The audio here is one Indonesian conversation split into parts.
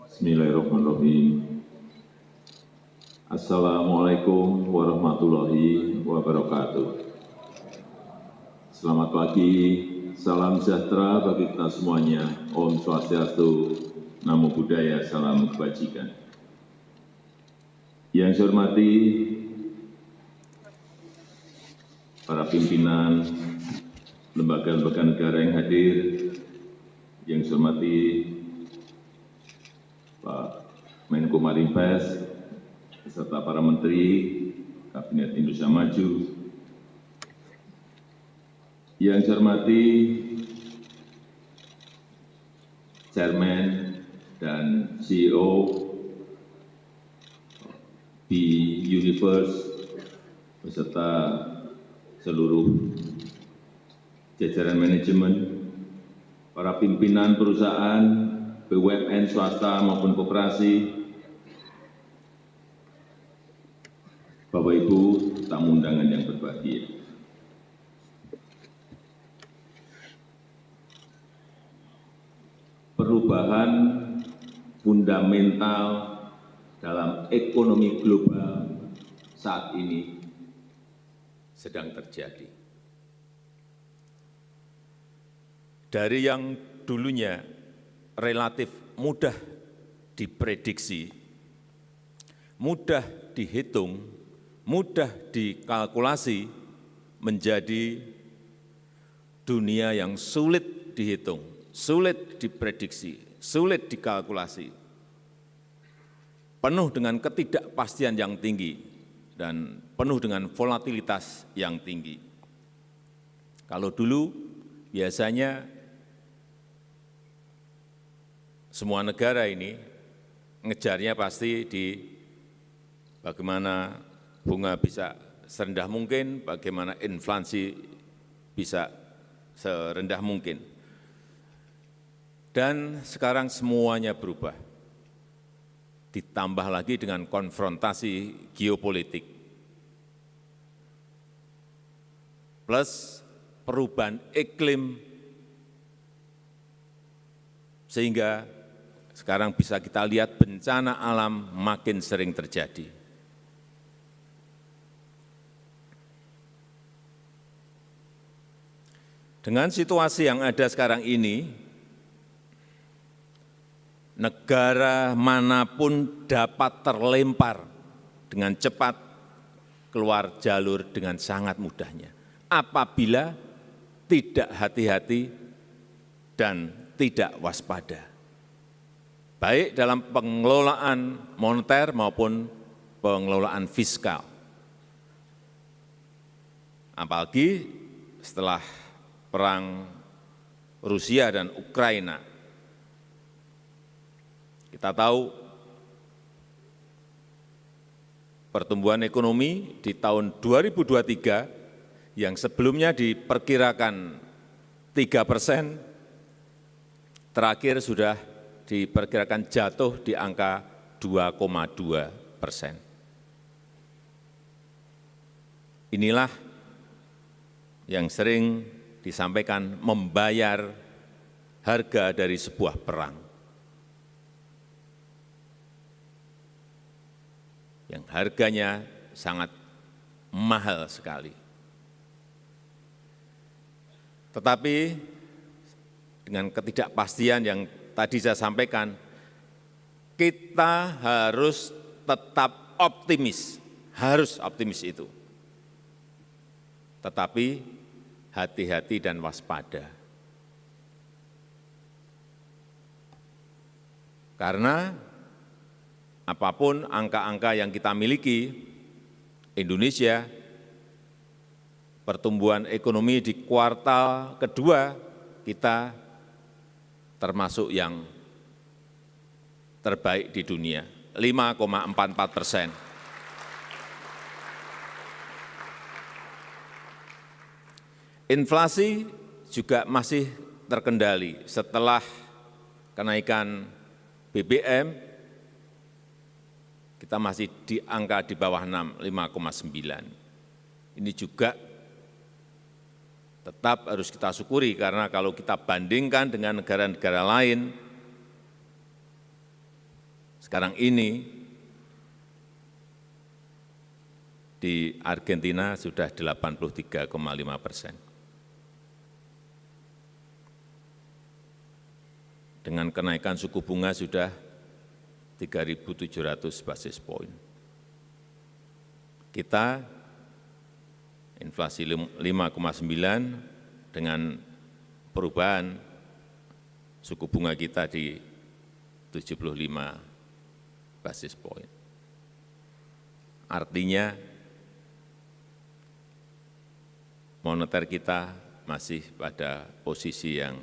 Bismillahirrahmanirrahim. Assalamualaikum warahmatullahi wabarakatuh. Selamat pagi, salam sejahtera bagi kita semuanya. Om Swastiastu, Namo Buddhaya, salam kebajikan. Yang saya hormati para pimpinan lembaga-lembaga negara yang hadir, yang saya hormati Pak Menko Marinvest, beserta para Menteri Kabinet Indonesia Maju, yang saya hormati Chairman dan CEO di Universe, beserta seluruh jajaran manajemen, para pimpinan perusahaan, BUMN swasta maupun koperasi, Bapak Ibu tamu undangan yang berbahagia. Perubahan fundamental dalam ekonomi global saat ini sedang terjadi. Dari yang dulunya relatif mudah diprediksi, mudah dihitung, mudah dikalkulasi, menjadi dunia yang sulit dihitung, sulit diprediksi, sulit dikalkulasi, penuh dengan ketidakpastian yang tinggi, dan penuh dengan volatilitas yang tinggi. Kalau dulu biasanya semua negara ini ngejarnya pasti di bagaimana bunga bisa serendah mungkin, bagaimana inflasi bisa serendah mungkin. Dan sekarang semuanya berubah. Ditambah lagi dengan konfrontasi geopolitik. Plus perubahan iklim, sehingga sekarang bisa kita lihat bencana alam makin sering terjadi. Dengan situasi yang ada sekarang ini, negara manapun dapat terlempar dengan cepat keluar jalur dengan sangat mudahnya, apabila tidak hati-hati dan tidak waspada, baik dalam pengelolaan moneter maupun pengelolaan fiskal. Apalagi setelah perang Rusia dan Ukraina, kita tahu pertumbuhan ekonomi di tahun 2023 yang sebelumnya diperkirakan 3%, terakhir sudah diperkirakan jatuh di angka 2,2%. Inilah yang sering disampaikan membayar harga dari sebuah perang. Yang harganya sangat mahal sekali. Tetapi dengan ketidakpastian yang tadi saya sampaikan, kita harus tetap optimis, harus optimis itu. Tetapi hati-hati dan waspada. Karena apapun angka-angka yang kita miliki, Indonesia, pertumbuhan ekonomi di kuartal kedua kita termasuk yang terbaik di dunia, 5,44%. Inflasi juga masih terkendali setelah kenaikan BBM, kita masih di angka di bawah 6, 5,9. Ini juga tetap harus kita syukuri, karena kalau kita bandingkan dengan negara-negara lain, Sekarang ini di Argentina sudah 83,5%. Dengan kenaikan suku bunga sudah 3.700 basis point. Kita inflasi 5,9 dengan perubahan suku bunga kita di 75 basis point. Artinya moneter kita masih pada posisi yang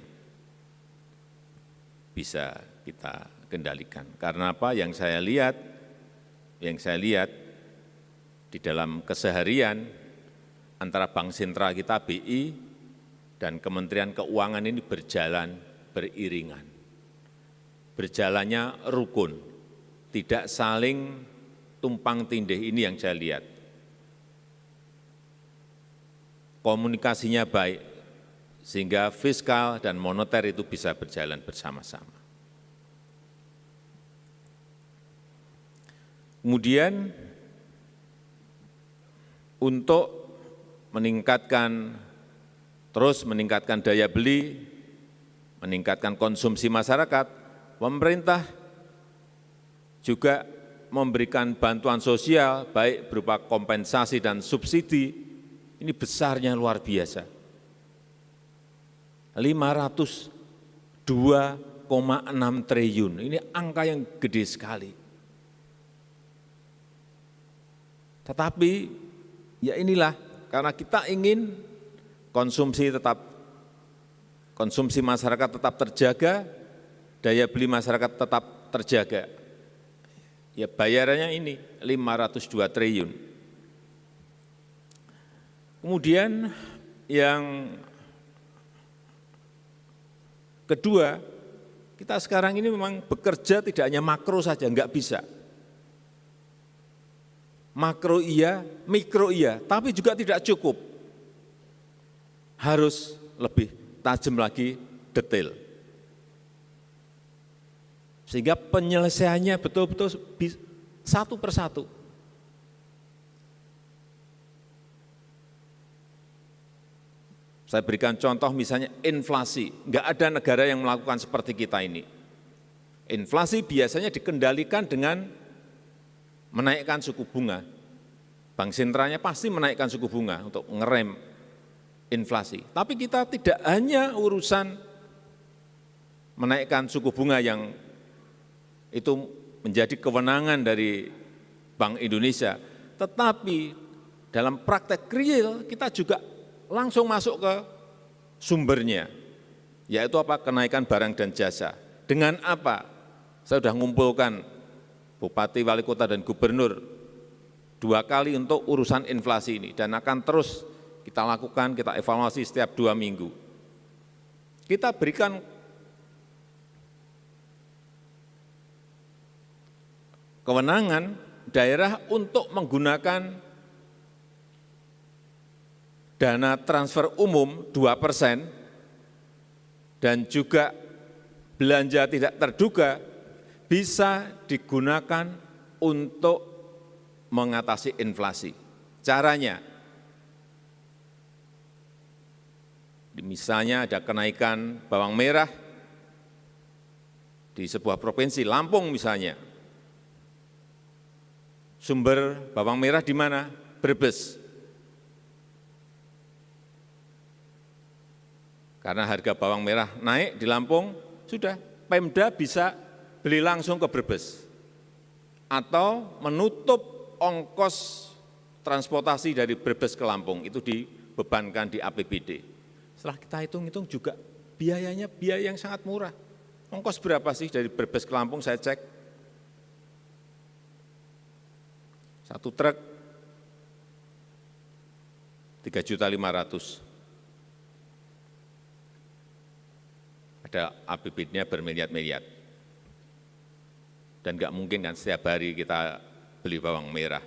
bisa kita kendalikan. Karena apa? Yang saya lihat di dalam keseharian antara Bank Sentral kita BI dan Kementerian Keuangan ini berjalan beriringan. Berjalannya rukun, tidak saling tumpang tindih, ini yang saya lihat. Komunikasinya baik, sehingga fiskal dan moneter itu bisa berjalan bersama-sama. Kemudian untuk terus meningkatkan daya beli, meningkatkan konsumsi masyarakat, pemerintah juga memberikan bantuan sosial, baik berupa kompensasi dan subsidi, ini besarnya luar biasa. 502,6 triliun, ini angka yang gede sekali. Tetapi ya inilah, karena kita ingin konsumsi masyarakat tetap terjaga, daya beli masyarakat tetap terjaga. Ya bayarannya ini 502 triliun. Kemudian yang kedua, kita sekarang ini memang bekerja tidak hanya makro saja, enggak bisa. Makro iya, mikro iya, tapi juga tidak cukup. Harus lebih tajam lagi, detail. Sehingga penyelesaiannya betul-betul satu persatu. Saya berikan contoh misalnya inflasi. Enggak ada negara yang melakukan seperti kita ini. Inflasi biasanya dikendalikan dengan menaikkan suku bunga. Bank sentralnya pasti menaikkan suku bunga untuk ngerem inflasi. Tapi kita tidak hanya urusan menaikkan suku bunga yang itu menjadi kewenangan dari Bank Indonesia, tetapi dalam praktek real kita juga langsung masuk ke sumbernya, yaitu apa? Kenaikan barang dan jasa. Dengan apa? Saya sudah mengumpulkan bupati, wali kota, dan gubernur 2 kali untuk urusan inflasi ini, dan akan terus kita lakukan, kita evaluasi setiap 2 minggu. Kita berikan kewenangan daerah untuk menggunakan dana transfer umum 2% dan juga belanja tidak terduga bisa digunakan untuk mengatasi inflasi. Caranya, misalnya ada kenaikan bawang merah di sebuah provinsi, Lampung misalnya. Sumber bawang merah di mana? Brebes. Karena harga bawang merah naik di Lampung, sudah Pemda bisa beli langsung ke Brebes. Atau menutup ongkos transportasi dari Brebes ke Lampung, itu dibebankan di APBD. Setelah kita hitung-hitung juga biayanya biaya yang sangat murah. Ongkos berapa sih dari Brebes ke Lampung, saya cek. 1 truk 3.500.000. Ada APBD-nya bermiliar-miliar. Dan enggak mungkin kan setiap hari kita beli bawang merah.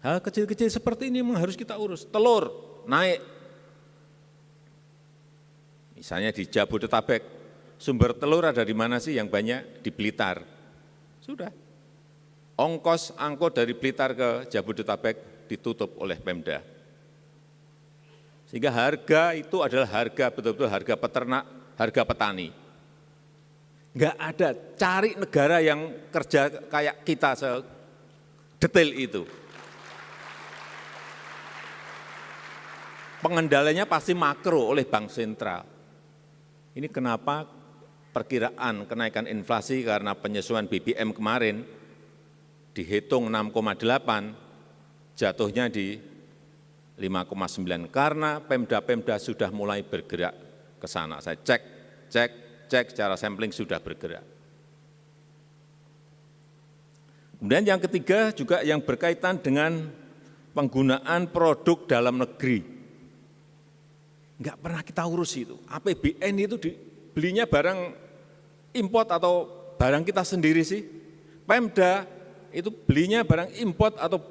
Hal kecil-kecil seperti ini memang harus kita urus. Telur naik. Misalnya di Jabodetabek, Sumber telur ada di mana sih yang banyak? Di Blitar. Sudah. Ongkos angkut dari Blitar ke Jabodetabek ditutup oleh Pemda. Sehingga harga itu adalah harga betul-betul harga peternak, harga petani. Enggak ada, cari negara yang kerja kayak kita sedetail itu. Pengendaliannya pasti makro oleh Bank Sentral. Ini kenapa perkiraan kenaikan inflasi karena penyesuaian BBM kemarin dihitung 6,8, jatuhnya di 5,9 karena Pemda-Pemda sudah mulai bergerak ke sana. Saya cek secara sampling sudah bergerak. Kemudian yang ketiga juga yang berkaitan dengan penggunaan produk dalam negeri. Enggak pernah kita urus itu. APBN itu belinya barang import atau barang kita sendiri sih? Pemda itu belinya barang import atau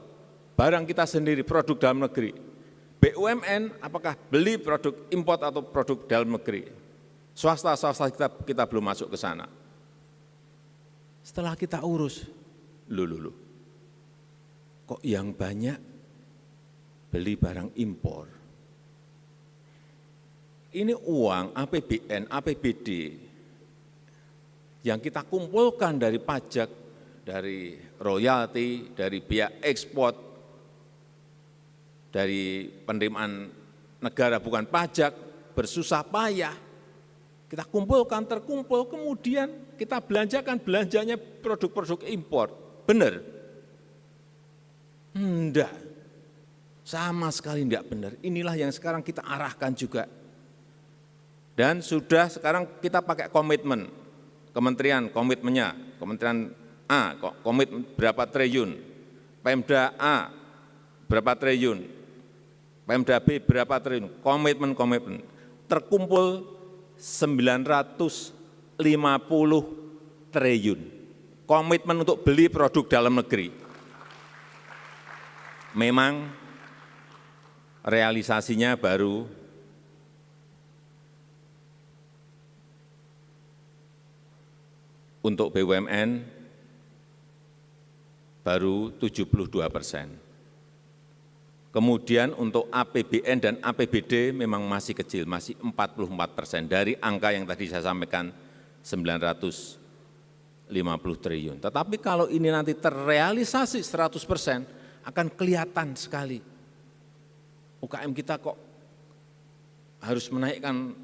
barang kita sendiri, produk dalam negeri. BUMN apakah beli produk import atau produk dalam negeri? Swasta kita belum masuk ke sana. Setelah kita urus, kok yang banyak beli barang impor? Ini uang APBN, APBD yang kita kumpulkan dari pajak, dari royalti, dari biaya ekspor, dari penerimaan negara bukan pajak, bersusah payah, kita kumpulkan, terkumpul, kemudian kita belanjakan, belanjanya produk-produk impor. Benar? Enggak, sama sekali enggak benar. Inilah yang sekarang kita arahkan juga. Dan sudah sekarang kita pakai komitmen, kementerian komitmennya, kementerian A, komitmen berapa triliun, Pemda A berapa triliun, Pemda B berapa triliun, komitmen, terkumpul 950 triliun, komitmen untuk beli produk dalam negeri. Memang realisasinya baru untuk BUMN baru 72%. Kemudian untuk APBN dan APBD memang masih kecil, masih 44% dari angka yang tadi saya sampaikan 950 triliun. Tetapi kalau ini nanti terrealisasi 100% akan kelihatan sekali UKM kita kok harus menaikkan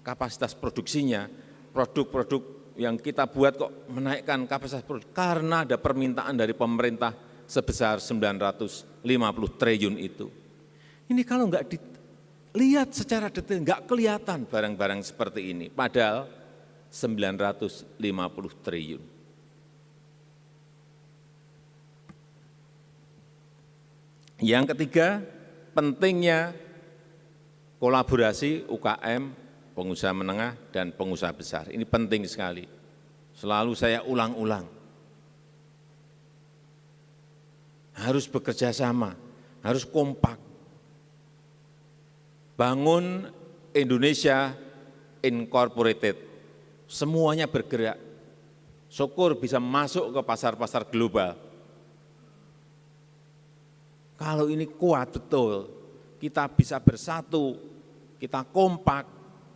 kapasitas produksinya, produk-produk yang kita buat kok menaikkan kapasitas produksi karena ada permintaan dari pemerintah sebesar 950 triliun itu. Ini kalau enggak dilihat secara detail, enggak kelihatan barang-barang seperti ini, padahal 950 triliun. Yang ketiga, pentingnya kolaborasi UKM, pengusaha menengah dan pengusaha besar. Ini penting sekali. Selalu saya ulang-ulang. Harus bekerja sama, harus kompak. Bangun Indonesia Incorporated. Semuanya bergerak. Syukur bisa masuk ke pasar-pasar global. Kalau ini kuat betul, kita bisa bersatu, kita kompak,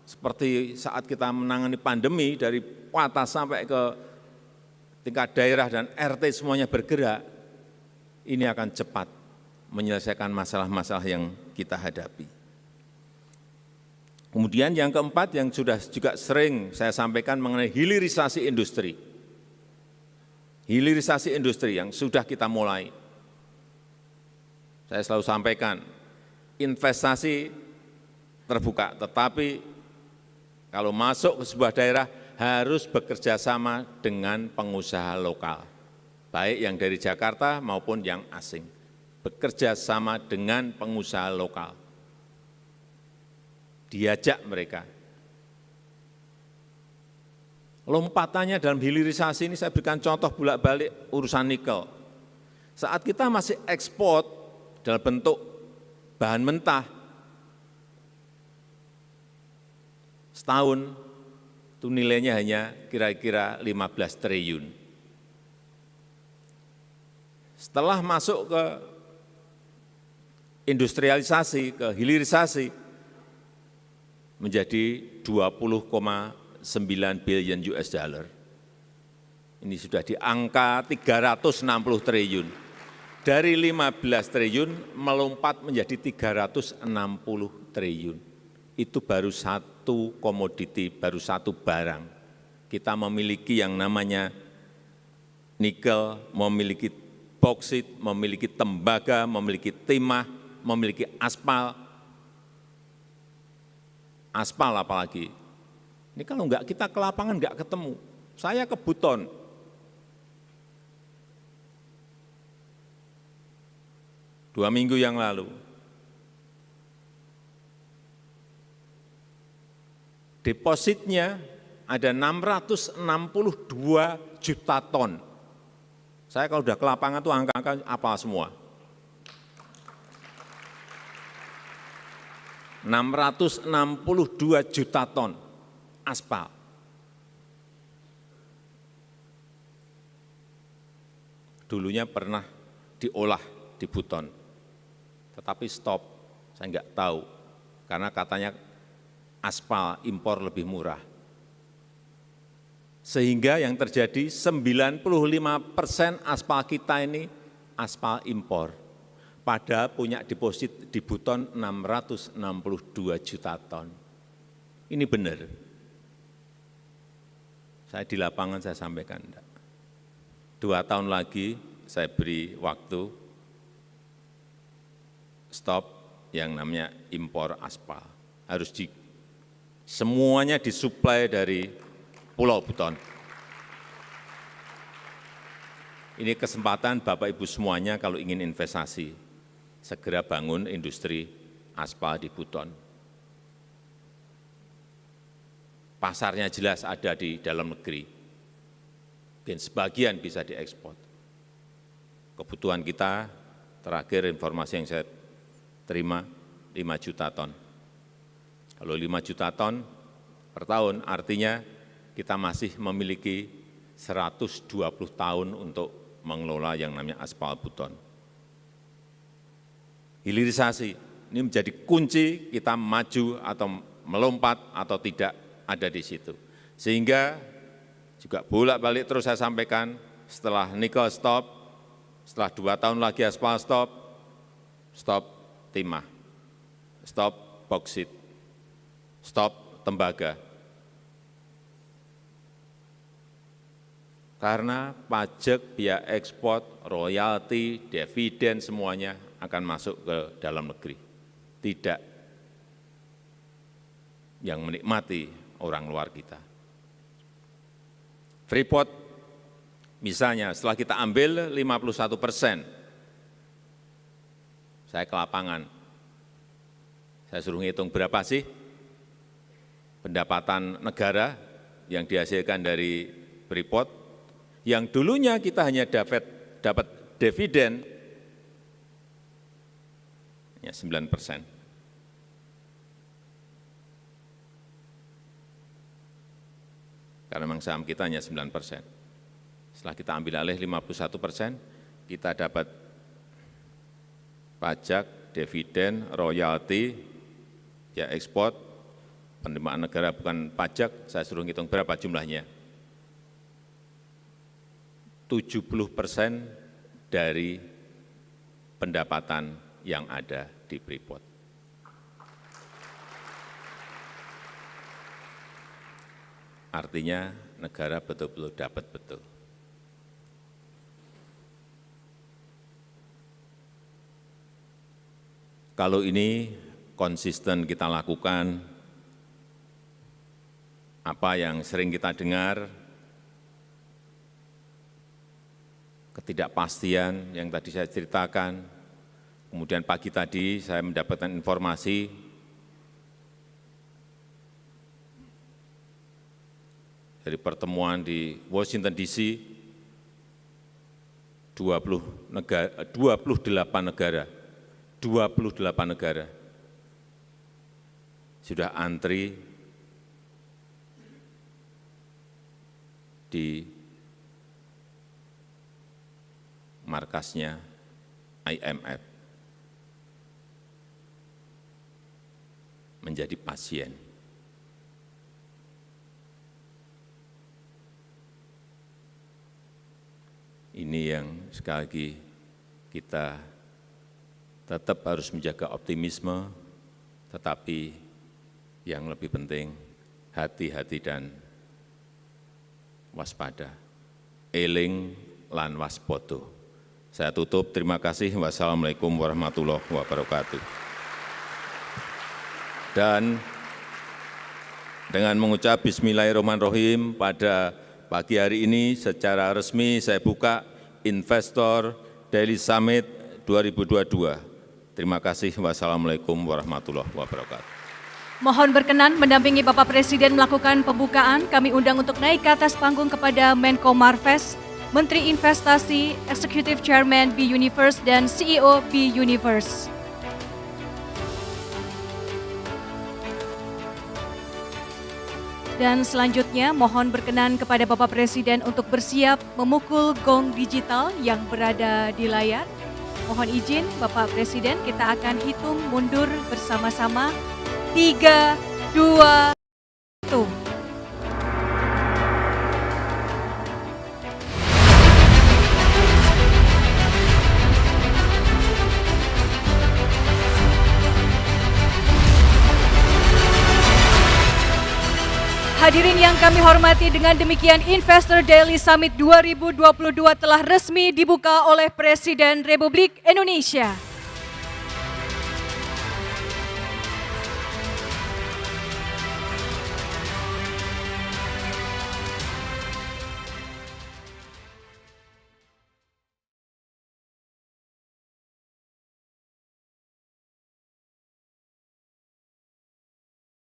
seperti saat kita menangani pandemi dari atas sampai ke tingkat daerah dan RT semuanya bergerak, ini akan cepat menyelesaikan masalah-masalah yang kita hadapi. Kemudian yang keempat yang sudah juga sering saya sampaikan mengenai hilirisasi industri. Hilirisasi industri yang sudah kita mulai. Saya selalu sampaikan, investasi terbuka, tetapi kalau masuk ke sebuah daerah harus bekerja sama dengan pengusaha lokal, baik yang dari Jakarta maupun yang asing. Bekerja sama dengan pengusaha lokal, diajak mereka. Lompatannya dalam hilirisasi ini saya berikan contoh bolak-balik urusan nikel. Saat kita masih ekspor dalam bentuk bahan mentah, setahun itu nilainya hanya kira-kira 15 triliun. Setelah masuk ke industrialisasi, ke hilirisasi, menjadi 20,9 billion US dollar. Ini sudah di angka 360 triliun. Dari 15 triliun melompat menjadi 360 triliun. Itu baru satu komoditi, baru satu barang. Kita memiliki yang namanya nikel, memiliki boksit, memiliki tembaga, memiliki timah, memiliki aspal. Aspal apalagi. Ini kalau enggak kita ke lapangan enggak ketemu. Saya ke Buton. Dua minggu yang lalu, depositnya ada 662 juta ton. Saya kalau sudah ke lapangan itu angka-angka apa semua. 662 juta ton aspal. Dulunya pernah diolah di Buton. Tetapi stop, saya enggak tahu, karena katanya aspal impor lebih murah. Sehingga yang terjadi 95% aspal kita ini aspal impor. Padahal punya deposit di Buton 662 juta ton. Ini benar. Saya di lapangan saya sampaikan, enggak. 2 tahun lagi saya beri waktu, stop yang namanya impor aspal. Harus semuanya disuplai dari Pulau Buton. Ini kesempatan Bapak Ibu semuanya kalau ingin investasi, segera bangun industri aspal di Buton. Pasarnya jelas ada di dalam negeri, dan sebagian bisa diekspor. Kebutuhan kita, terakhir informasi yang saya terima 5 juta ton. Kalau 5 juta ton per tahun artinya kita masih memiliki 120 tahun untuk mengelola yang namanya aspal Buton. Hilirisasi ini menjadi kunci kita maju atau melompat atau tidak ada di situ. Sehingga juga bolak-balik terus saya sampaikan, setelah nikel stop, setelah 2 tahun lagi aspal stop, stop timah, stop boksit, stop tembaga. Karena pajak, biaya ekspor, royalti, dividen semuanya akan masuk ke dalam negeri. Tidak yang menikmati orang luar kita. Freeport misalnya setelah kita ambil 51%, saya ke lapangan, saya suruh ngitung berapa sih pendapatan negara yang dihasilkan dari Freeport, yang dulunya kita hanya dapat dividen, ya 9%. Karena memang saham kita hanya 9%. Setelah kita ambil alih 51%, kita dapat pajak, dividen, royalti, ya ekspor, penerimaan negara bukan pajak, saya suruh hitung berapa jumlahnya. 70% dari pendapatan yang ada di Freeport. Artinya negara betul-betul dapat betul. Kalau ini konsisten kita lakukan, apa yang sering kita dengar, ketidakpastian yang tadi saya ceritakan, kemudian pagi tadi saya mendapatkan informasi dari pertemuan di Washington DC, 28 negara sudah antri di markasnya IMF menjadi pasien. Ini yang sekali lagi kita tetap harus menjaga optimisme, tetapi yang lebih penting hati-hati dan waspada. Eling lan waspada. Saya tutup, terima kasih. Wassalamualaikum warahmatullahi wabarakatuh. Dan dengan mengucap bismillahirrahmanirrahim, pada pagi hari ini secara resmi saya buka Investor Daily Summit 2022. Terima kasih. Wassalamualaikum warahmatullahi wabarakatuh. Mohon berkenan mendampingi Bapak Presiden melakukan pembukaan. Kami undang untuk naik ke atas panggung kepada Menko Marves, Menteri Investasi, Executive Chairman B Universe dan CEO B Universe. Dan selanjutnya mohon berkenan kepada Bapak Presiden untuk bersiap memukul gong digital yang berada di layar. Mohon izin Bapak Presiden, kita akan hitung mundur bersama-sama. 3, 2, 1. Hadirin yang kami hormati, dengan demikian Investor Daily Summit 2022 telah resmi dibuka oleh Presiden Republik Indonesia.